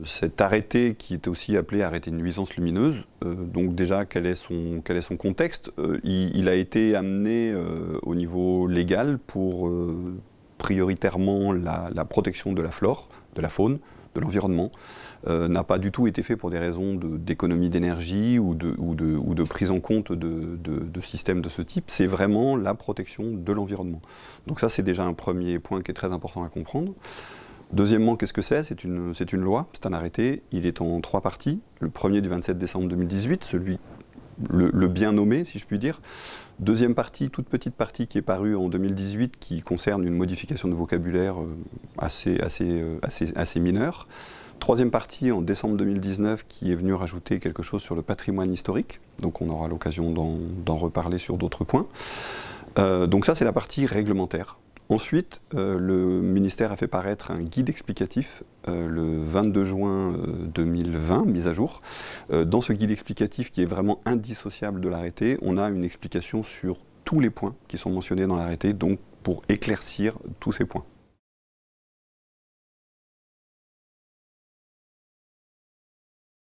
Cet arrêté, qui est aussi appelé arrêté de nuisance lumineuse, donc déjà quel est son contexte, il a été amené au niveau légal pour prioritairement la protection de la flore, de la faune, de l'environnement, n'a pas du tout été fait pour des raisons d'économie d'énergie ou de prise en compte de systèmes de ce type, c'est vraiment la protection de l'environnement. Donc ça c'est déjà un premier point qui est très important à comprendre. Deuxièmement, qu'est-ce que c'est? C'est une loi, c'est un arrêté, il est en 3 parties. Le premier du 27 décembre 2018, le bien nommé, si je puis dire. Deuxième partie, toute petite partie qui est parue en 2018, qui concerne une modification de vocabulaire assez mineure. Troisième partie en décembre 2019, qui est venue rajouter quelque chose sur le patrimoine historique. Donc on aura l'occasion d'en reparler sur d'autres points. Donc ça, c'est la partie réglementaire. Ensuite, le ministère a fait paraître un guide explicatif le 22 juin 2020, mis à jour. Dans ce guide explicatif qui est vraiment indissociable de l'arrêté, on a une explication sur tous les points qui sont mentionnés dans l'arrêté, donc pour éclaircir tous ces points.